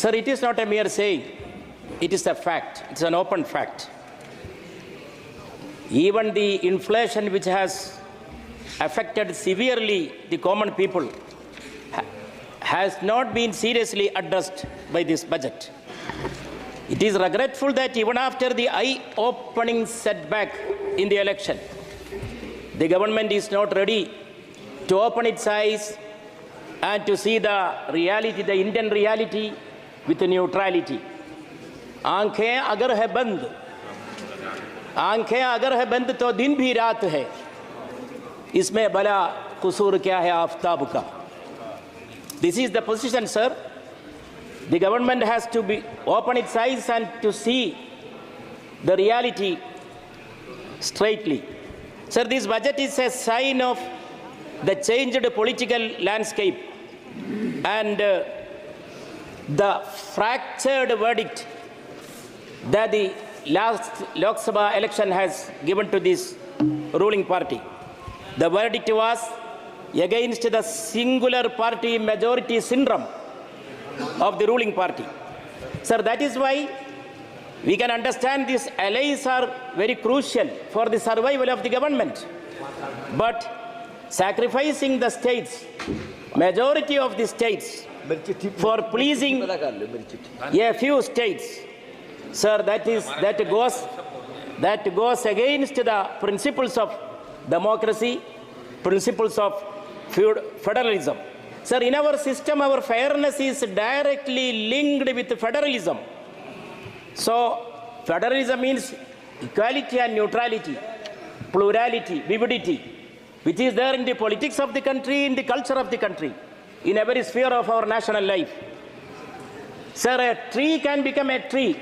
Sir, it is not a mere saying. It is a fact. It's an open fact. Even the inflation which has affected severely the common people has not been seriously addressed by this budget. It is regretful that even after the eye-opening setback in the election, the government is not ready to open its eyes and to see the reality, the Indian reality, with neutrality. आंखें अगर है बंद तो दिन भी रात है, इसमें भला कसूर क्या है आफताब का. This is the position, sir. The government has to open its eyes and to see the reality straightly. Sir, this budget is a sign of the changed political landscape and the fractured verdict that the last Lok Sabha election has given to this ruling party. The verdict was against the singular party majority syndrome of the ruling party. Sir, that is why we can understand these allies are very crucial for the survival of the government. But sacrificing the states, majority of the states, for pleasing a few states, sir, that goes against the principles of democracy, principles of federalism. Sir, in our system, our fairness is directly linked with federalism. So, federalism means equality and neutrality, plurality, vividity, which is there in the politics of the country, in the culture of the country, in every sphere of our national life. Sir, a tree can become a tree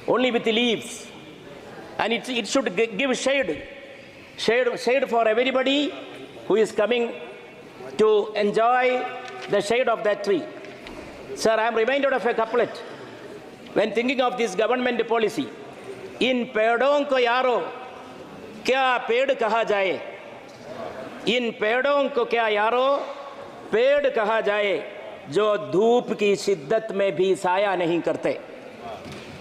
only with leaves, and it should give shade for everybody who is coming to enjoy the shade of that tree. Sir, I am reminded of a couplet when thinking of this government policy. In पेड़ों को यारो क्या पेड़ कहा जाए, इन पेड़ों को क्या यारो पेड़ कहा जाए, जो धूप की शिद्दत में भी साया नहीं करते,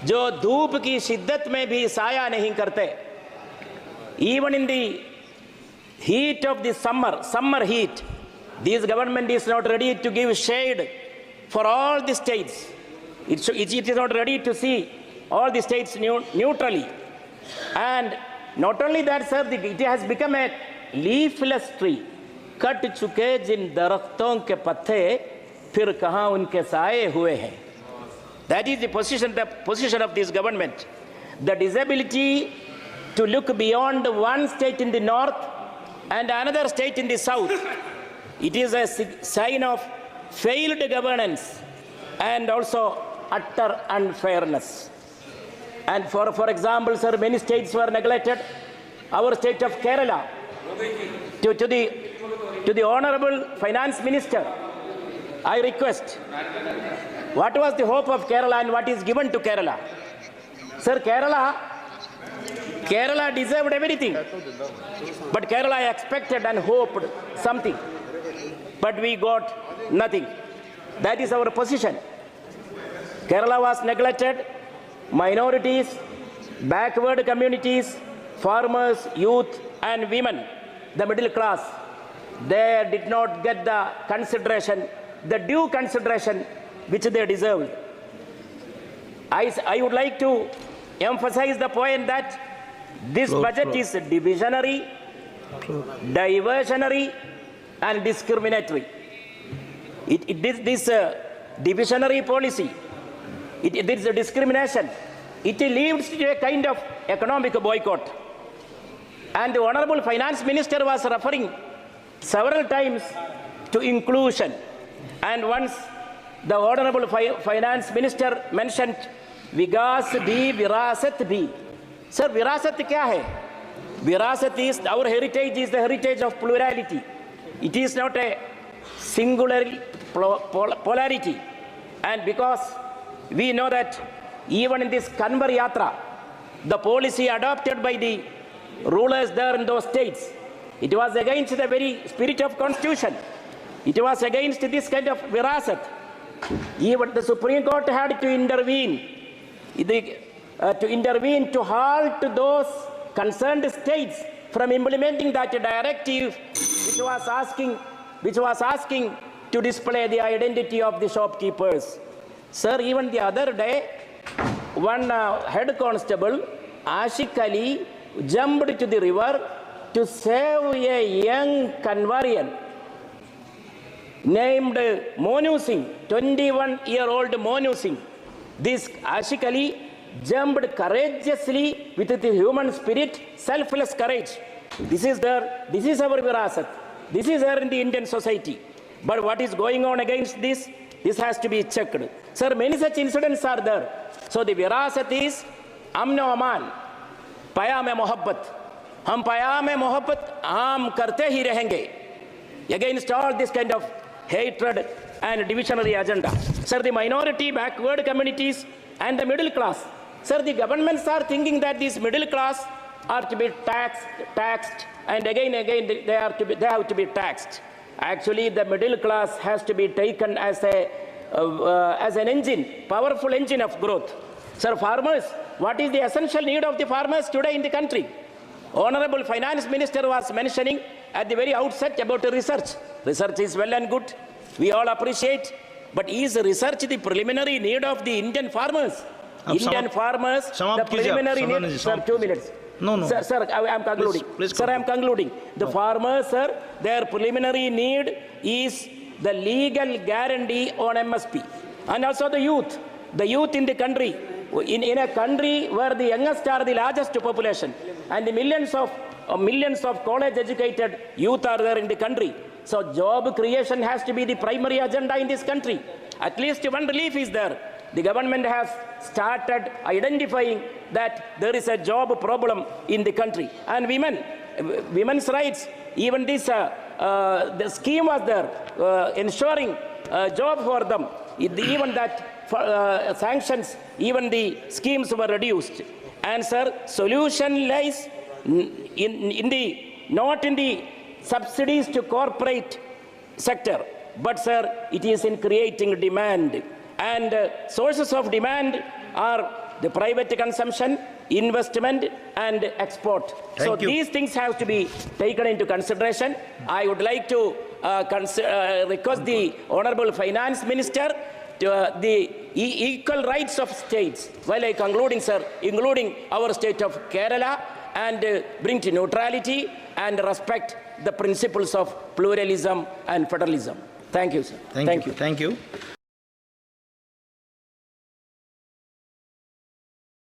जो धूप की शिद्दत में भी साया नहीं करते. Even in the heat of the summer heat, this government is not ready to give shade for all the states. It is not ready to see all the states neutrally. And not only that, sir, it has become a leafless tree. Cut चुके जिन दरख्तों के पत्ते फिर कहाँ उनके साए हुए हैं. That is the position of this government. The disability to look beyond one state in the north and another state in the south. It is a sign of failed governance and also utter unfairness. And for example, sir, many states were neglected. Our state of Kerala, to the Honorable Finance Minister, I request, what was the hope of Kerala and what is given to Kerala? Sir, Kerala deserved everything. But Kerala expected and hoped something. But we got nothing. That is our position. Kerala was neglected. Minorities, backward communities, farmers, youth and women, the middle class, they did not get the consideration, the due consideration which they deserved. I would like to emphasize the point that this budget is divisionary, diversionary and discriminatory. This divisionary policy, this discrimination, it leads to a kind of economic boycott. And the Honorable Finance Minister was referring several times to inclusion. And once the Honorable Finance Minister mentioned Vigas bhi, Virasat bhi. Sir, Virasat kya hai? Virasat is, our heritage is the heritage of plurality. It is not a singular polarity. And because we know that even in this Kanbar Yatra, the policy adopted by the rulers there in those states, it was against the very spirit of constitution. It was against this kind of virasat, Even the Supreme Court had to intervene. To intervene to halt those concerned states from implementing that directive which was asking to display the identity of the shopkeepers. Sir, even the other day, one head constable, Ashik Ali, jumped to the river to save a young convariant named Monu Singh, 21-year-old Monu Singh. This Ashik Ali jumped courageously with the human spirit, selfless courage. This is our virasat. This is there in the Indian society. But what is going on against this? This has to be checked. Sir, many such incidents are there. So the virasat is amno aman, payam e mohabbat. Hum payam e mohabbat aam karte hi rahenge against all this kind of hatred and divisionary agenda. Sir, the minority, backward communities and the middle class. Sir, the governments are thinking that these middle class are to be taxed, and again they have to be taxed. Actually, the middle class has to be taken as an engine, powerful engine of growth. Sir, farmers, what is the essential need of the farmers today in the country? Honorable Finance Minister was mentioning at the very outset about research. Research is well and good. We all appreciate. But is research the preliminary need of the Indian farmers? Indian farmers, the preliminary need. Sir, 2 minutes. No. Sir, I am concluding. Please sir, I am concluding. The farmers, sir, their preliminary need is the legal guarantee on MSP. And also the youth. The youth in the country. In a country where the youngest are the largest population and the millions of college-educated youth are there in the country. So job creation has to be the primary agenda in this country. At least one relief is there. The government has started identifying that there is a job problem in the country. And women's rights, even this the scheme was there, ensuring a job for them. Even that sanctions, even the schemes were reduced. And sir, solution lies not in the subsidies to corporate sector, but sir, it is in creating demand. And sources of demand are the private consumption, investment and export. These things have to be taken into consideration. I would like to request the Honorable Finance Minister to the equal rights of states, while I concluding, sir, including our state of Kerala, and bring to neutrality and respect the principles of pluralism and federalism. Thank you, sir. Thank you.